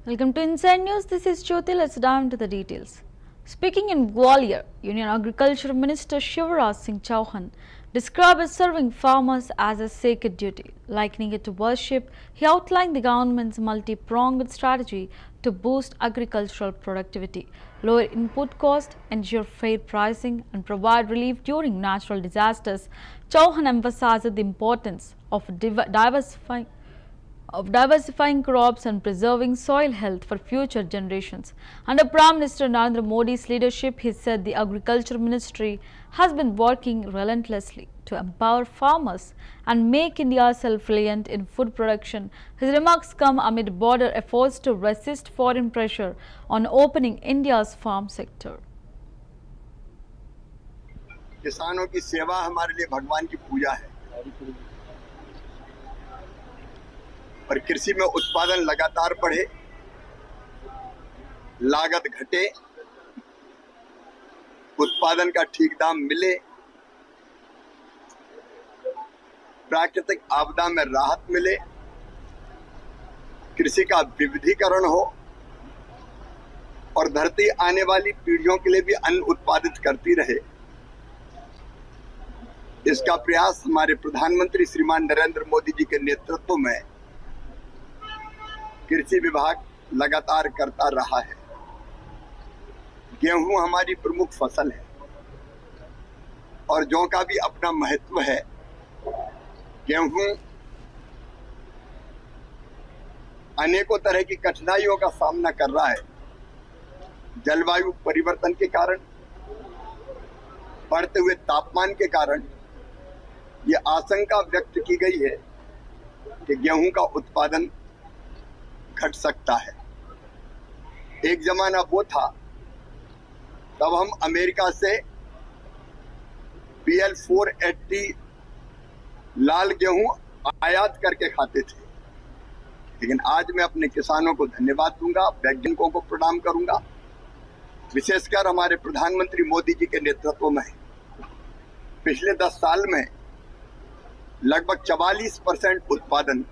Welcome to Inside News. This is Jyoti. Let's dive into the details. Speaking in Gwalior, Union Agriculture Minister Shivraj Singh Chauhan described serving farmers as a sacred duty. Likening it to worship, he outlined the government's multi-pronged strategy to boost agricultural productivity, lower input cost, ensure fair pricing, and provide relief during natural disasters. Chauhan emphasized the importance of diversifying crops and preserving soil health for future generations. Under Prime Minister Narendra Modi's leadership, he said the Agriculture Ministry has been working relentlessly to empower farmers and make India self-reliant in food production. His remarks come amid broader efforts to resist foreign pressure on opening India's farm sector. किसानों की सेवा हमारे लिए भगवान की पूजा है और कृषि में उत्पादन लगातार बढ़े, लागत घटे, उत्पादन का ठीक दाम मिले, प्राकृतिक आपदा में राहत मिले, कृषि का विविधीकरण हो और धरती आने वाली पीढ़ियों के लिए भी अन्न उत्पादित करती रहे। इसका प्रयास हमारे प्रधानमंत्री श्रीमान नरेंद्र मोदी जी के नेतृत्व में कृषि विभाग लगातार करता रहा है। गेहूं हमारी प्रमुख फसल है और जौ का भी अपना महत्व है। गेहूं अनेकों तरह की कठिनाइयों का सामना कर रहा है। जलवायु परिवर्तन के कारण, बढ़ते हुए तापमान के कारण ये आशंका व्यक्त की गई है कि गेहूं का उत्पादन घट सकता है। एक जमाना वो था तब हम अमेरिका से BL 480 लाल गेहूं आयात करके खाते थे, लेकिन आज मैं अपने किसानों को धन्यवाद दूंगा, वैज्ञानिकों को प्रणाम करूंगा, विशेषकर हमारे प्रधानमंत्री मोदी जी के नेतृत्व में पिछले 10 साल में लगभग 44% उत्पादन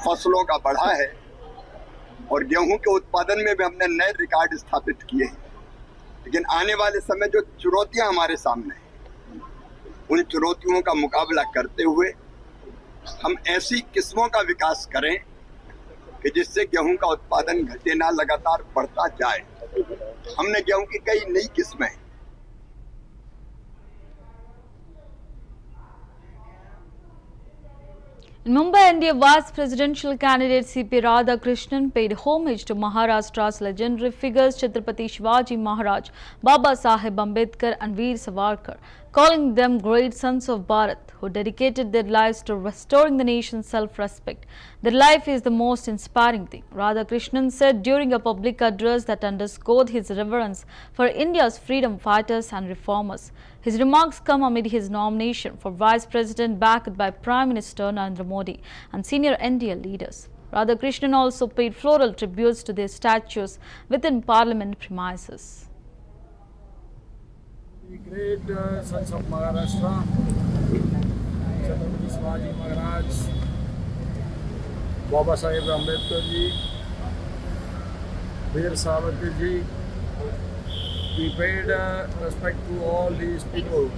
फसलों का बढ़ा है और गेहूं के उत्पादन में भी हमने नए रिकॉर्ड स्थापित किए हैं। लेकिन आने वाले समय जो चुनौतियां हमारे सामने हैं, उन चुनौतियों का मुकाबला करते हुए हम ऐसी किस्मों का विकास करें कि जिससे गेहूं का उत्पादन घटे ना, लगातार बढ़ता जाए। हमने गेहूं की कई नई किस्में In Mumbai, NDA Vice Presidential candidate C.P. Radhakrishnan paid homage to Maharashtra's legendary figures Chhatrapati Shivaji Maharaj, Baba Saheb Ambedkar and Veer Savarkar, calling them great sons of Bharat who dedicated their lives to restoring the nation's self-respect. Their life is the most inspiring thing, Radhakrishnan said during a public address that underscored his reverence for India's freedom fighters and reformers. His remarks come amid his nomination for Vice President backed by Prime Minister Narendra Modi and senior NDA leaders. Radhakrishnan also paid floral tributes to their statues within Parliament premises. The great sons of Maharashtra, Chhatrapati Shivaji Maharaj, Baba Saheb Ambedkar ji, Veer Savarkar ji. We paid respect to all these people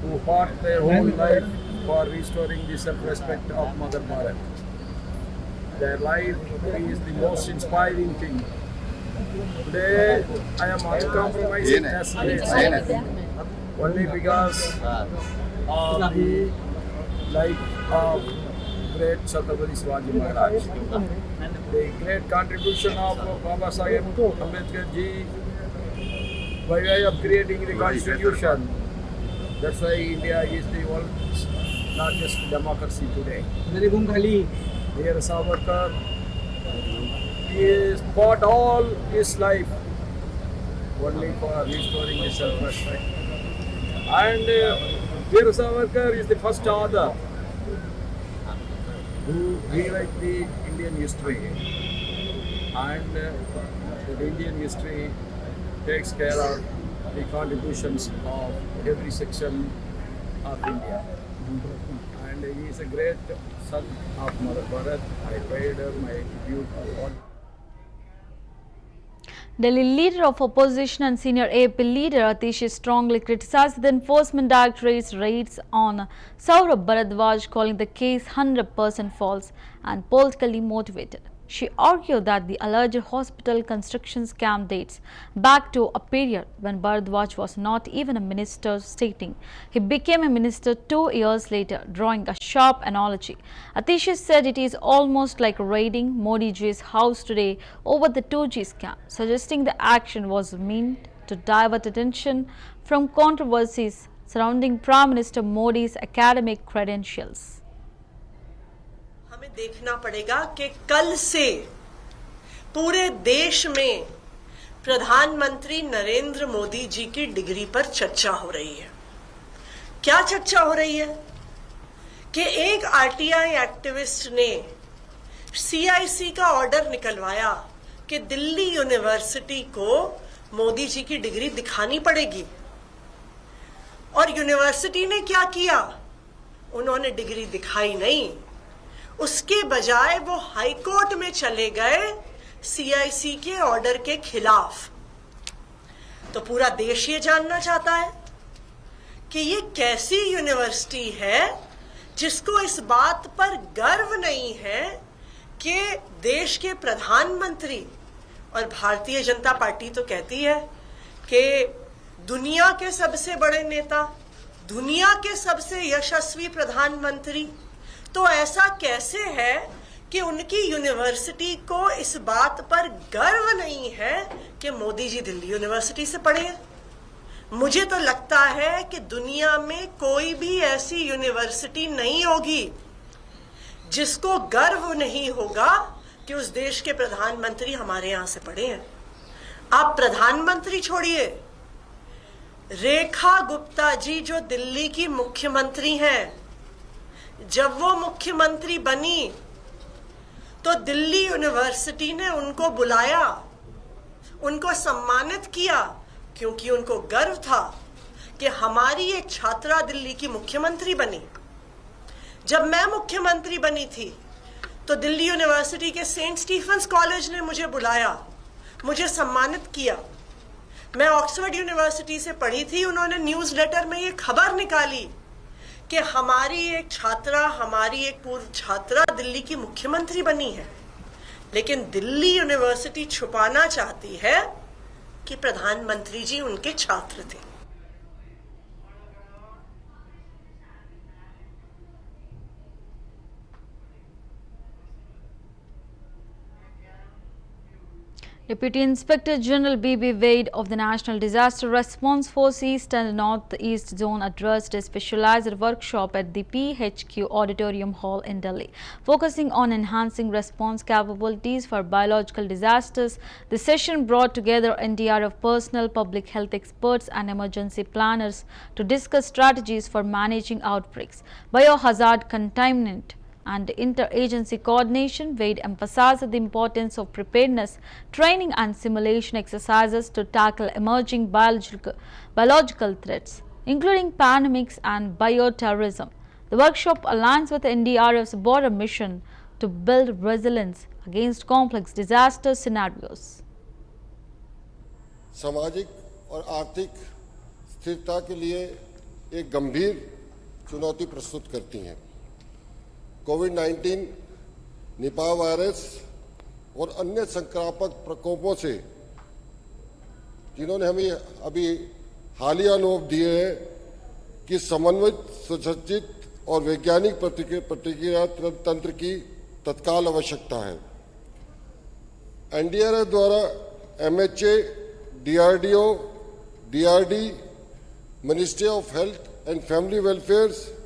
who fought their whole life for restoring the self-respect of Mother Bharat. Their life is the most inspiring thing. Today, I am uncompromising nationalist only because of the life of great Chhatrapati Shivaji Maharaj. The great contribution of Baba Saheb Ambedkar ji by way of creating the constitution. That's why India is the world's largest democracy today. Veer Savarkar, he fought all his life only for restoring the self-respect. And Veer Savarkar is the first author who rewrite the Indian history. And the Indian history takes care of the contributions of every section of India. And he is a great son of Mother Bharat. I paid my tribute to all. Delhi leader of opposition and senior AP leader Atish strongly criticized the Enforcement Directorate's raids on Saurabh Bharadwaj, calling the case 100% false and politically motivated. She argued that the alleged hospital construction scam dates back to a period when Bharadwaj was not even a minister, stating he became a minister 2 years later, drawing a sharp analogy. Atish said it is almost like raiding Modi ji's house today over the 2G scam, suggesting the action was meant to divert attention from controversies surrounding Prime Minister Modi's academic credentials. हमें देखना पड़ेगा कि कल से पूरे देश में प्रधानमंत्री नरेंद्र मोदी जी की डिग्री पर चर्चा हो रही है। क्या चर्चा हो रही है कि एक आरटीआई एक्टिविस्ट ने सीआईसी का ऑर्डर निकलवाया कि दिल्ली यूनिवर्सिटी को मोदी जी की डिग्री दिखानी पड़ेगी, और यूनिवर्सिटी ने क्या किया, उन्होंने डिग्री दिखाई नहीं, उसके बजाय वो हाई कोर्ट में चले गए सीआईसी के ऑर्डर के खिलाफ। तो पूरा देश ये जानना चाहता है कि ये कैसी यूनिवर्सिटी है जिसको इस बात पर गर्व नहीं है कि देश के प्रधानमंत्री, और भारतीय जनता पार्टी तो कहती है कि दुनिया के सबसे बड़े नेता, दुनिया के सबसे यशस्वी प्रधानमंत्री, तो ऐसा कैसे है कि उनकी यूनिवर्सिटी को इस बात पर गर्व नहीं है कि मोदी जी दिल्ली यूनिवर्सिटी से पढ़े हैं। मुझे तो लगता है कि दुनिया में कोई भी ऐसी यूनिवर्सिटी नहीं होगी जिसको गर्व नहीं होगा कि उस देश के प्रधानमंत्री हमारे यहां से पढ़े हैं। आप प्रधानमंत्री छोड़िए, रेखा गुप्ता जी जो दिल्ली की मुख्यमंत्री हैं, जब वो मुख्यमंत्री बनी तो दिल्ली यूनिवर्सिटी ने उनको बुलाया, उनको सम्मानित किया, क्योंकि उनको गर्व था कि हमारी एक छात्रा दिल्ली की मुख्यमंत्री बनी। जब मैं मुख्यमंत्री बनी थी तो दिल्ली यूनिवर्सिटी के सेंट स्टीफेंस कॉलेज ने मुझे बुलाया, मुझे सम्मानित किया। मैं ऑक्सफोर्ड यूनिवर्सिटी से पढ़ी थी, उन्होंने न्यूज़लेटर में ये खबर निकाली कि हमारी एक छात्रा, हमारी एक पूर्व छात्रा दिल्ली की मुख्यमंत्री बनी है। लेकिन दिल्ली यूनिवर्सिटी छुपाना चाहती है कि प्रधानमंत्री जी उनके छात्र थे। Deputy Inspector General B.B. Wade of the National Disaster Response Force East and North-East Zone addressed a specialized workshop at the PHQ Auditorium Hall in Delhi, focusing on enhancing response capabilities for biological disasters. The session brought together NDRF personnel, public health experts and emergency planners to discuss strategies for managing outbreaks, biohazard containment, and interagency coordination. Wade emphasized the importance of preparedness, training and simulation exercises to tackle emerging biological threats, including pandemics and bioterrorism. The workshop aligns with NDRF's broader mission to build resilience against complex disaster scenarios. सामाजिक और आर्थिक स्थिरता के लिए एक गंभीर चुनौती प्रस्तुत करती हैं। कोविड-19, निपाह वायरस और अन्य संक्रामक प्रकोपों से जिन्होंने हमें अभी हालिया अनुभव दिए हैं कि समन्वित, सुसज्जित और वैज्ञानिक प्रतिक्रिया तंत्र की तत्काल आवश्यकता है। एनडीआरएफ द्वारा MHA, DRDO, DRD, ministry of health and family welfare,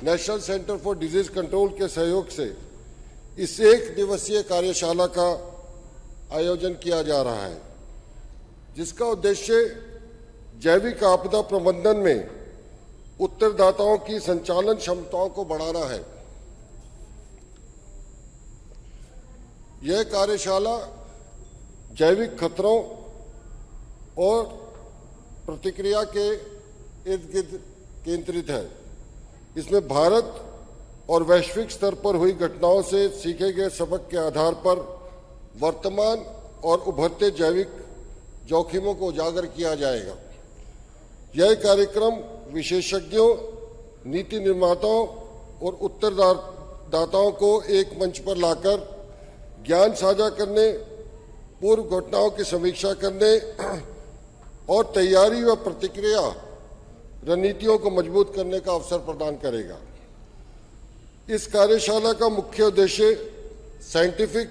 national centre for disease control के सहयोग से इस एक दिवसीय कार्यशाला का आयोजन किया जा रहा है, जिसका उद्देश्य जैविक आपदा प्रबंधन में उत्तरदाताओं की संचालन क्षमताओं को बढ़ाना है। यह कार्यशाला जैविक खतरों और प्रतिक्रिया के इर्द गिर्द केंद्रित है। इसमें भारत और वैश्विक स्तर पर हुई घटनाओं से सीखे गए सबक के आधार पर वर्तमान और उभरते जैविक जोखिमों को उजागर किया जाएगा। यह कार्यक्रम विशेषज्ञों, नीति निर्माताओं और उत्तरदाताओं को एक मंच पर लाकर ज्ञान साझा करने, पूर्व घटनाओं की समीक्षा करने और तैयारी व प्रतिक्रिया रणनीतियों को मजबूत करने का अवसर प्रदान करेगा। इस कार्यशाला का मुख्य उद्देश्य साइंटिफिक,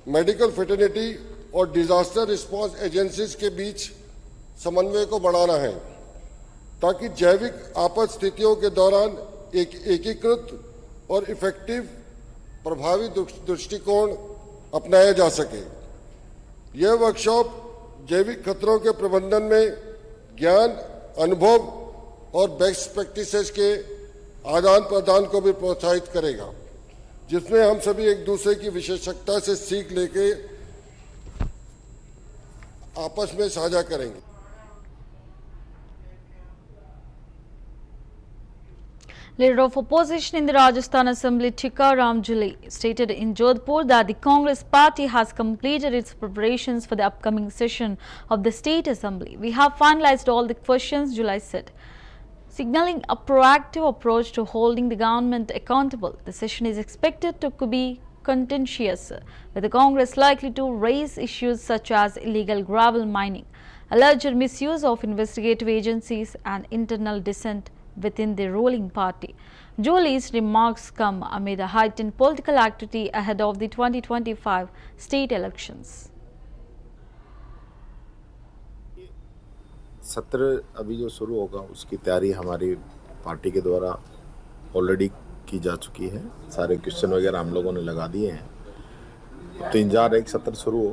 मेडिकल फ्रेटर्निटी और डिजास्टर रिस्पांस एजेंसीज के बीच समन्वय को बढ़ाना है, ताकि जैविक आपात स्थितियों के दौरान एक एकीकृत और इफेक्टिव प्रभावी दृष्टिकोण अपनाया जा सके। यह वर्कशॉप जैविक खतरों के प्रबंधन में ज्ञान, अनुभव और बेस्ट प्रैक्टिसेस के आदान प्रदान को भी प्रोत्साहित करेगा, जिसमें हम सभी एक दूसरे की विशेषज्ञता से सीख लेके आपस में साझा करेंगे। Leader of opposition in the Rajasthan Assembly, Tikaram Juli, stated in Jodhpur that the Congress party has completed its preparations for the upcoming session of the State Assembly. We have finalized all the questions, Juli said, signaling a proactive approach to holding the government accountable. The session is expected to be contentious, with the Congress likely to raise issues such as illegal gravel mining, alleged misuse of investigative agencies and internal dissent within the ruling party. Julie's remarks come amid a heightened political activity ahead of the 2025 state elections. सत्र अभी जो शुरू होगा उसकी तैयारी हमारी party के द्वारा ऑलरेडी की जा चुकी है। सारे क्वेश्चन वगैरह हम लोगों ने लगा दिए हैं। 3-4 सत्र शुरू हो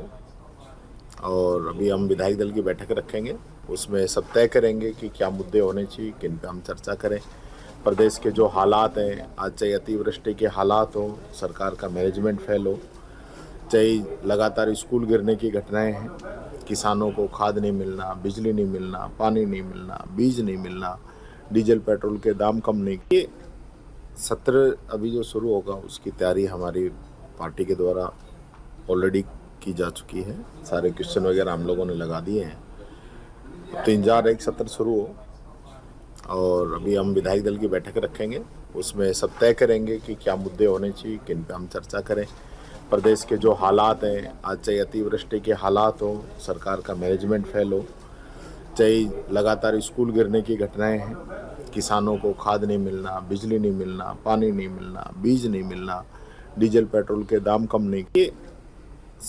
और अभी हम विधायक दल की बैठक रखेंगे, उसमें सब तय करेंगे कि क्या मुद्दे होने चाहिए, किन पे हम चर्चा करें। प्रदेश के जो हालात हैं, आज चाहे अतिवृष्टि के हालात हो, सरकार का मैनेजमेंट फेल हो, चाहे लगातार स्कूल गिरने की घटनाएं हैं, किसानों को खाद नहीं मिलना, बिजली नहीं मिलना, पानी नहीं मिलना, बीज नहीं मिलना, डीजल पेट्रोल के दाम कम नहीं। ये सत्र अभी जो शुरू होगा उसकी तैयारी हमारी पार्टी के द्वारा ऑलरेडी की जा चुकी है। सारे क्वेश्चन वगैरह हम लोगों ने लगा दिए हैं। 3-4 सत्र शुरू हो और अभी हम विधायक दल की बैठक रखेंगे, उसमें सब तय करेंगे कि क्या मुद्दे होने चाहिए, किन पे हम चर्चा करें। प्रदेश के जो हालात हैं, आज चाहे अतिवृष्टि के हालात हो, सरकार का मैनेजमेंट फेल हो, चाहे लगातार स्कूल गिरने की घटनाएं हैं, किसानों को खाद नहीं मिलना, बिजली नहीं मिलना, पानी नहीं मिलना, बीज नहीं मिलना, डीजल पेट्रोल के दाम कम नहीं। ये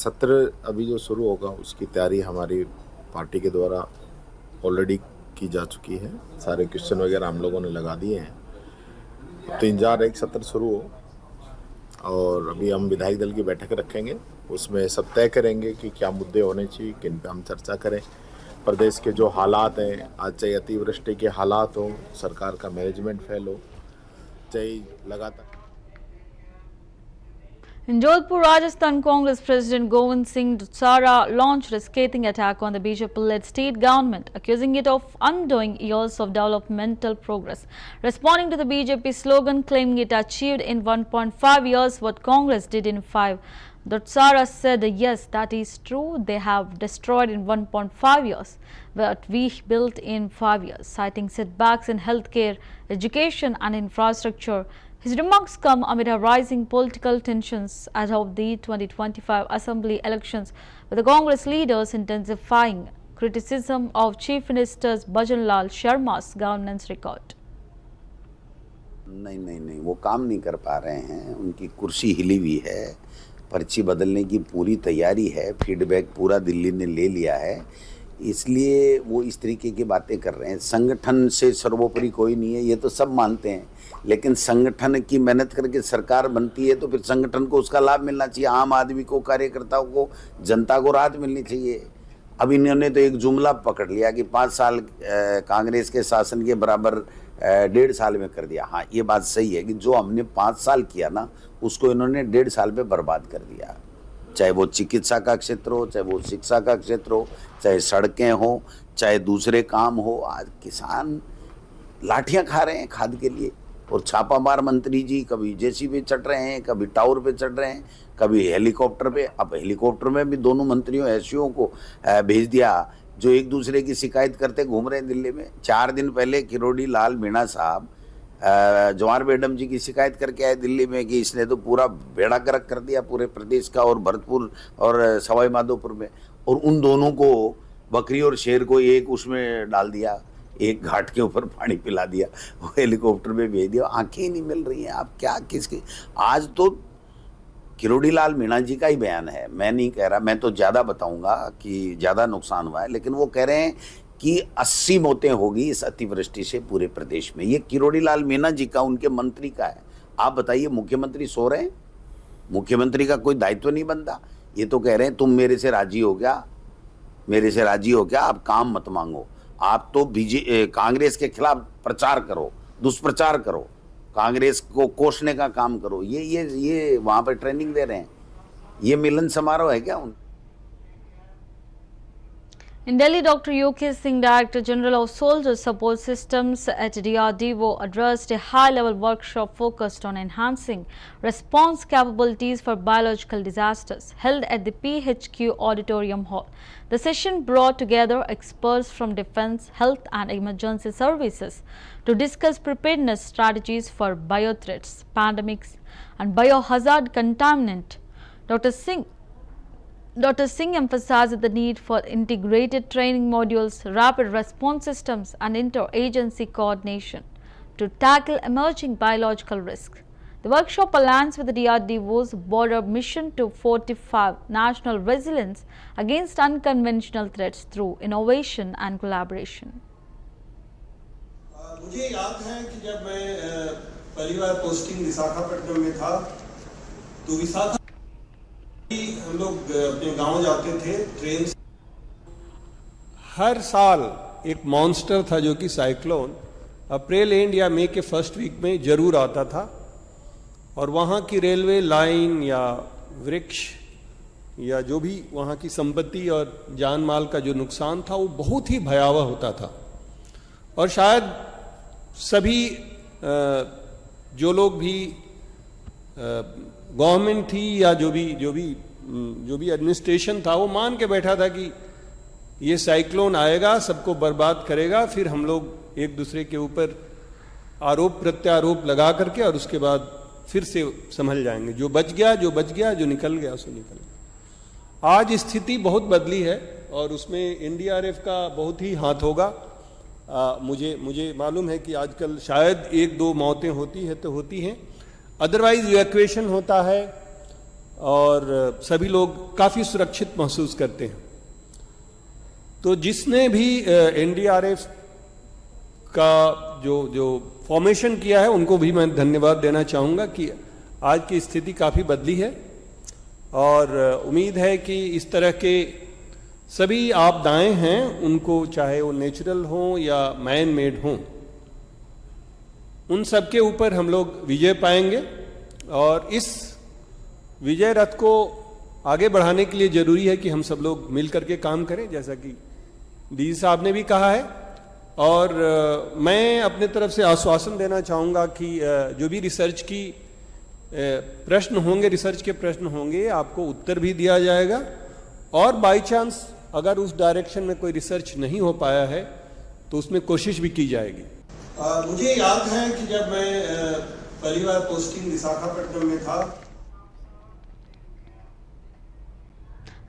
सत्र अभी जो शुरू होगा उसकी तैयारी हमारी पार्टी के द्वारा ऑलरेडी की जा चुकी है। सारे क्वेश्चन वगैरह हम लोगों ने लगा दिए हैं। 3-4 सत्र शुरू हो और अभी हम विधायक दल की बैठक रखेंगे, उसमें सब तय करेंगे कि क्या मुद्दे होने चाहिए, किन पे हम चर्चा करें। प्रदेश के जो हालात हैं, आज चाहे अतिवृष्टि के हालात हो, सरकार का मैनेजमेंट फेल हो, चाहे लगातार। In Jodhpur, Rajasthan, Congress President Govind Singh Dussara launched a scathing attack on the BJP-led state government, accusing it of undoing years of developmental progress. Responding to the BJP slogan claiming it achieved in 1.5 years what Congress did in 5, Dussara said, yes, that is true. They have destroyed in 1.5 years what we built in 5 years, citing setbacks in healthcare, education and infrastructure. His remarks come amid a rising political tensions ahead of the 2025 assembly elections, with the Congress leaders intensifying criticism of Chief Minister Bhajan Lal Sharma's governance record. नहीं वो काम नहीं कर पा रहे हैं। उनकी कुर्सी हिली हुई है, पर्ची बदलने की पूरी तैयारी है, फीडबैक पूरा दिल्ली ने ले लिया है, इसलिए वो इस तरीके की बातें कर रहे हैं। संगठन से सर्वोपरि कोई नहीं है, ये तो सब मानते हैं, लेकिन संगठन की मेहनत करके सरकार बनती है तो फिर संगठन को उसका लाभ मिलना चाहिए, आम आदमी को, कार्यकर्ताओं को, जनता को राहत मिलनी चाहिए। अब इन्होंने तो एक जुमला पकड़ लिया कि 5 साल कांग्रेस के शासन के बराबर 1.5 साल में कर दिया। हाँ, ये बात सही है कि जो हमने 5 साल किया ना, उसको इन्होंने 1.5 साल में बर्बाद कर दिया। चाहे वो चिकित्सा का क्षेत्र हो, चाहे वो शिक्षा का क्षेत्र हो, चाहे सड़कें हो, चाहे दूसरे काम हो। आज किसान लाठियां खा रहे हैं खाद के लिए। और छापामार मंत्री जी कभी जेसीबी पे चढ़ रहे हैं, कभी टावर पे चढ़ रहे हैं, कभी हेलीकॉप्टर पे। अब हेलीकॉप्टर में भी दोनों मंत्रियों एसईओ को भेज दिया जो एक दूसरे की शिकायत करते घूम रहे हैं दिल्ली में। 4 दिन पहले किरोड़ी लाल मीणा साहब जवाहर मैडम जी की शिकायत करके आए दिल्ली में कि इसने तो पूरा बेड़ा गर्क कर दिया पूरे प्रदेश का और भरतपुर और सवाई माधोपुर में। और उन दोनों को, बकरी और शेर को, एक उसमें डाल दिया, एक घाट के ऊपर पानी पिला दिया, वो हेलीकॉप्टर में भेज दिया। आंखें ही नहीं मिल रही हैं। आप क्या किसके, आज तो किरोड़ी लाल मीणा जी का ही बयान है, मैं नहीं कह रहा, मैं तो ज़्यादा बताऊंगा कि ज़्यादा नुकसान हुआ है, लेकिन वो कह रहे हैं कि 80 मौतें होगी इस अतिवृष्टि से पूरे प्रदेश में। ये किरोड़ी लाल मीणा जी का, उनके मंत्री का है। आप बताइए, मुख्यमंत्री सो रहे हैं? मुख्यमंत्री का कोई दायित्व नहीं बनता। ये तो कह रहे हैं तुम मेरे से राजी हो गया, मेरे से राजी हो गया, आप काम मत मांगो, आप तो कांग्रेस के खिलाफ प्रचार करो, दुष्प्रचार करो, कांग्रेस को कोसने का काम करो। ये वहां पर ट्रेनिंग दे रहे हैं। ये मिलन समारोह है क्या? In Delhi, Dr. UK Singh, Director General of Soldier Support Systems at DRDO, addressed a high-level workshop focused on enhancing response capabilities for biological disasters, held at the PHQ Auditorium Hall. The session brought together experts from defense, health and emergency services to discuss preparedness strategies for biothreats, pandemics and biohazard contaminant. Dr. Singh emphasized the need for integrated training modules, rapid response systems and inter-agency coordination to tackle emerging biological risks. The workshop aligns with the DRDO's border mission to fortify national resilience against unconventional threats through innovation and collaboration. मुझे याद है कि जब मैं पहली बार posting Visakhapatnam में था तो विशाखा हम लोग अपने गांव जाते थे ट्रेन से। हर साल एक मॉन्स्टर था जो कि साइक्लोन अप्रैल एंड या मई के फर्स्ट वीक में जरूर आता था और वहाँ की रेलवे लाइन या वृक्ष या जो भी वहाँ की संपत्ति और जान माल का जो नुकसान था वो बहुत ही भयावह होता था। और शायद सभी जो लोग भी गवर्नमेंट थी या जो भी एडमिनिस्ट्रेशन था वो मान के बैठा था कि ये साइक्लोन आएगा, सबको बर्बाद करेगा, फिर हम लोग एक दूसरे के ऊपर आरोप प्रत्यारोप लगा करके और उसके बाद फिर से संभल जाएंगे। जो बच गया, जो निकल गया सो निकल गया। आज स्थिति बहुत बदली है और उसमें एनडीआरएफ का बहुत ही हाथ होगा। मुझे मालूम है कि आजकल शायद 1-2 मौतें होती है तो होती हैं, अदरवाइज इवैक्यूएशन होता है और सभी लोग काफ़ी सुरक्षित महसूस करते हैं। तो जिसने भी एनडीआरएफ का जो फॉर्मेशन किया है उनको भी मैं धन्यवाद देना चाहूँगा कि आज की स्थिति काफ़ी बदली है और उम्मीद है कि इस तरह के सभी आपदाएं हैं उनको, चाहे वो नेचुरल हों या मैन मेड हों, उन सब के ऊपर हम लोग विजय पाएंगे। और इस विजय रथ को आगे बढ़ाने के लिए जरूरी है कि हम सब लोग मिल करके काम करें, जैसा कि डीजी साहब ने भी कहा है। और मैं अपने तरफ से आश्वासन देना चाहूँगा कि जो भी रिसर्च की प्रश्न होंगे, रिसर्च के प्रश्न होंगे, आपको उत्तर भी दिया जाएगा और बाय चांस अगर उस डायरेक्शन में कोई रिसर्च नहीं हो पाया है तो उसमें कोशिश भी की जाएगी। मुझे याद है कि जब मैं पहली बार पोस्टिंग विशाखापट्टनम में था,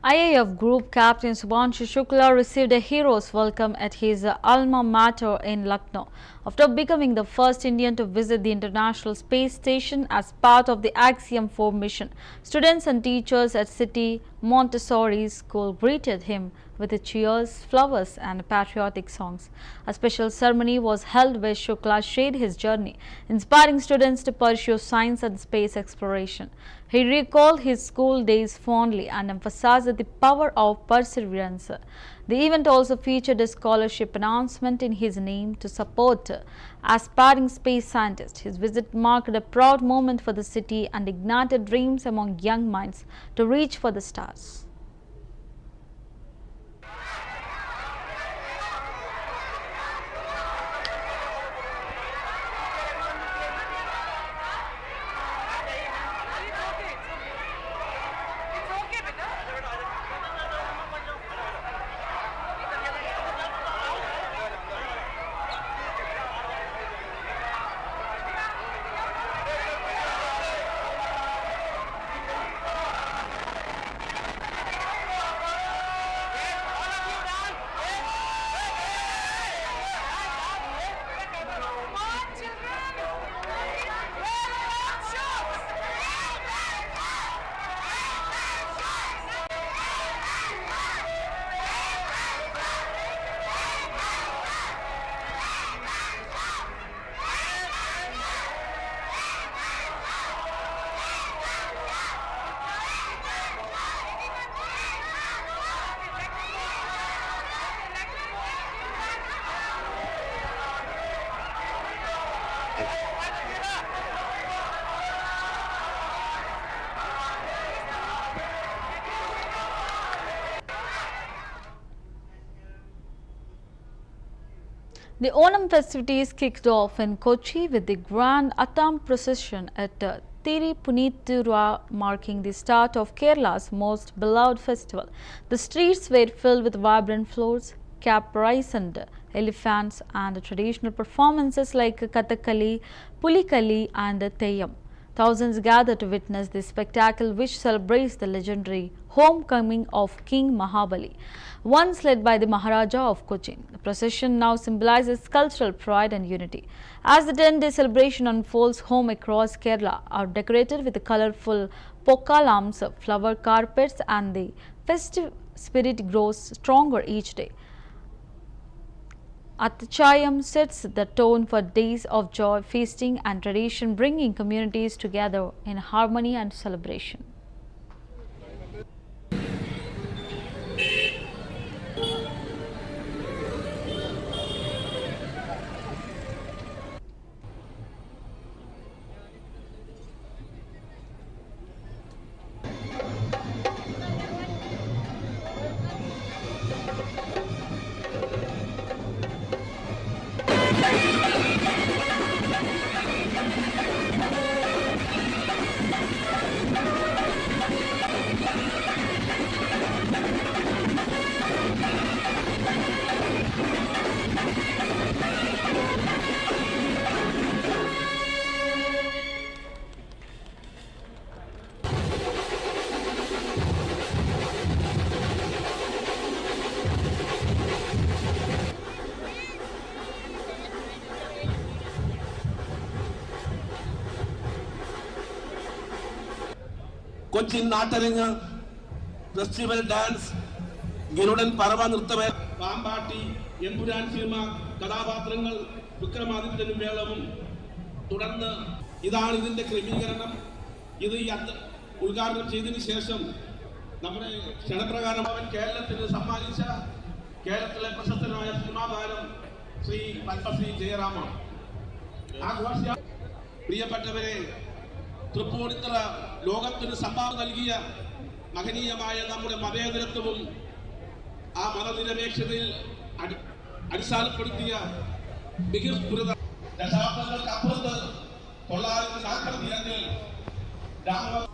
IAF Group Captain Subhanshu Shukla received a hero's welcome at his alma mater in Lucknow after becoming the first Indian to visit the International Space Station as part of the Axiom 4 mission. Students and teachers at City Montessori School greeted him with cheers, flowers and patriotic songs. A special ceremony was held where Shukla shared his journey, inspiring students to pursue science and space exploration. He recalled his school days fondly and emphasized the power of perseverance. The event also featured a scholarship announcement in his name to support aspiring space scientists. His visit marked a proud moment for the city and ignited dreams among young minds to reach for the stars. The Onam festivities kicked off in Kochi with the grand Attam procession at Tirupunitura, marking the start of Kerala's most beloved festival. The streets were filled with vibrant floats, caparisoned elephants and traditional performances like Kathakali, Pulikali and Theyyam. Thousands gathered to witness this spectacle, which celebrates the legendary homecoming of King Mahabali, once led by the Maharaja of Cochin. The procession now symbolizes cultural pride and unity. As the 10-day celebration unfolds, homes across Kerala are decorated with colourful pokalams, flower carpets, and the festive spirit grows stronger each day. Atchayam sets the tone for days of joy, feasting and tradition, bringing communities together in harmony and celebration. Cochin നാട്ടരങ്ങ് festival dance ഗരുഡൻ പറവ നൃത്തമേ പാമ്പാട്ടി Empuraan cinema കഥാപാത്രങ്ങൾ വിക്രമാദിത്യനും വേളവും തുടർന്ന് ഇതാണ് ഇതിന്റെ ക്രമീകരണം. ഇത് ഉദ്ഘാടനം ചെയ്തതിനു ശേഷം നമ്മുടെ ക്ഷണപ്രകാരം അവൻ കേരളത്തിന് സമ്മാനിച്ച കേരളത്തിലെ പ്രശസ്തനായ സിനിമാ താരം ശ്രീ പത്മശ്രീ ജയറാമാണ്. ആഘോഷ പ്രിയപ്പെട്ടവരെ, തൃപ്പൂണിത്തുറ ലോകത്തിന് സംഭാവന നൽകിയ മഹനീയമായ നമ്മുടെ മതേതരത്വവും ആ മതനിരപേക്ഷതയിൽ അടിസ്ഥാനപ്പെടുത്തിയ ബഹിഷ്കൃത ദശാബ്ദങ്ങൾക്കപ്പുറത്ത് 942 Rama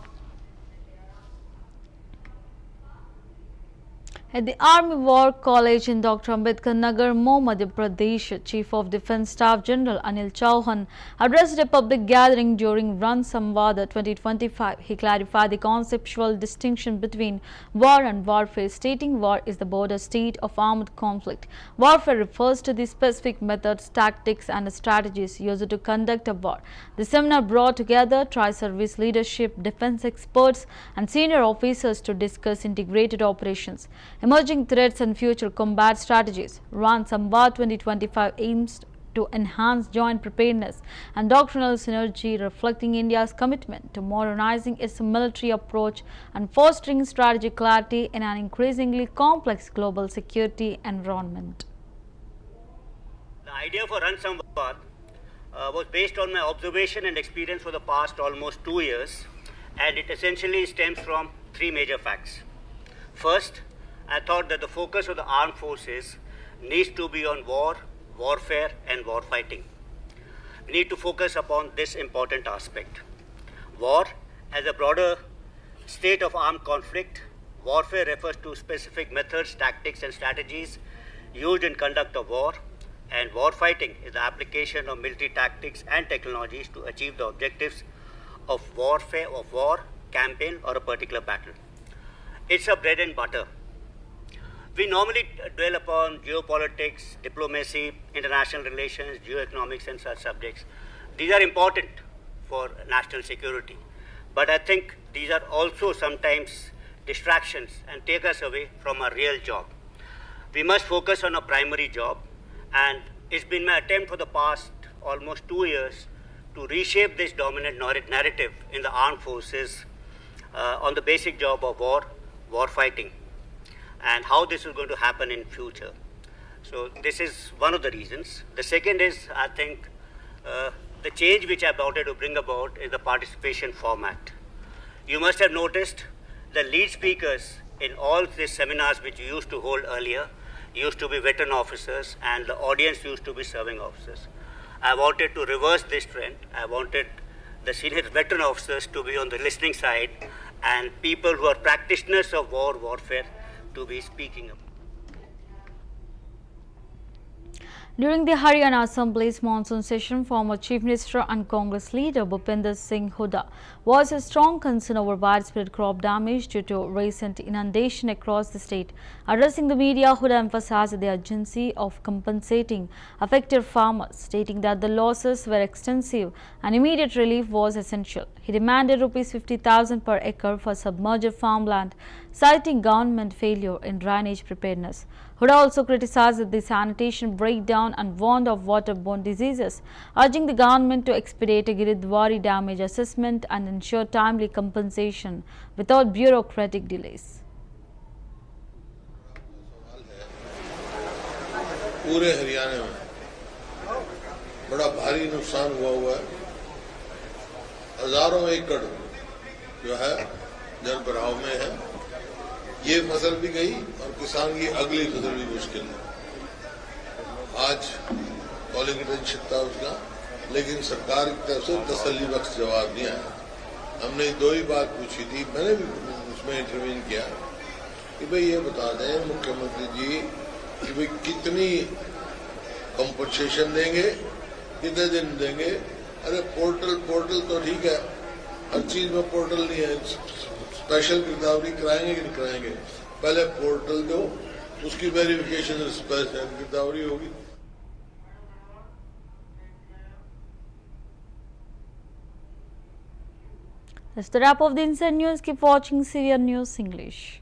At the Army War College in Dr. Ambedkar Nagar, Madhya Pradesh, Chief of Defence Staff General Anil Chauhan addressed a public gathering during Ran Samvad 2025. He clarified the conceptual distinction between war and warfare, stating war is the border state of armed conflict. Warfare refers to the specific methods, tactics and strategies used to conduct a war. The seminar brought together tri-service leadership, defence experts and senior officers to discuss integrated operations, emerging threats and future combat strategies. Ran Samvad 2025 aims to enhance joint preparedness and doctrinal synergy, reflecting India's commitment to modernizing its military approach and fostering strategic clarity in an increasingly complex global security environment. The idea for Ran Samvad was based on my observation and experience for the past almost 2 years, and it essentially stems from 3 major facts. First, I thought that the focus of the armed forces needs to be on war, warfare and war fighting. We need to focus upon this important aspect. War as a broader state of armed conflict. Warfare refers to specific methods, tactics and strategies used in conduct of war, and war fighting is the application of military tactics and technologies to achieve the objectives of warfare, of war, campaign or a particular battle. It's a bread and butter. We normally dwell upon geopolitics, diplomacy, international relations, geoeconomics and such subjects. These are important for national security. But I think these are also sometimes distractions and take us away from our real job. We must focus on our primary job, and it's been my attempt for the past almost 2 years to reshape this dominant narrative in the armed forces on the basic job of war fighting, and how this is going to happen in future. So this is one of the reasons. The second is, I think, the change which I wanted to bring about is the participation format. You must have noticed the lead speakers in all these seminars which you used to hold earlier used to be veteran officers and the audience used to be serving officers. I wanted to reverse this trend. I wanted the senior veteran officers to be on the listening side and people who are practitioners of warfare to be speaking up. During the Haryana Assembly's monsoon session, former Chief Minister and Congress leader Bhupinder Singh Hooda voiced a strong concern over widespread crop damage due to recent inundation across the state. Addressing the media, Hooda emphasized the urgency of compensating affected farmers, stating that the losses were extensive and immediate relief was essential. He demanded ₹50,000 per acre for submerged farmland, citing government failure in drainage preparedness. Hooda also criticized the sanitation breakdown and warned of waterborne diseases, urging the government to expedite a Giridwari damage assessment and ensure timely compensation without bureaucratic delays. पूरे हरियाणा में बड़ा भारी नुकसान हुआ है। हजारों एकड़ जो है जल भराव में है। ये फसल भी गई और किसान की अगली फसल भी मुश्किल है। आज कॉलिंग टेंशन था उसका, लेकिन सरकार की तरफ से तसल्ली बख्श जवाब नहीं आया। हमने दो ही बात पूछी थी, मैंने भी उसमें इंटरवीन किया कि भाई ये बता दें मुख्यमंत्री जी कि भाई कितनी कंपनसेशन देंगे, कितने दिन देंगे। अरे पोर्टल तो ठीक है, हर चीज में पोर्टल नहीं है। स्पेशल गिरदावरी कराएंगे कि नहीं कराएंगे, पहले पोर्टल दो, उसकी वेरिफिकेशन स्पेशल गिरदावरी होगी। That's the wrap of the Inside News. Keep watching CVR News English.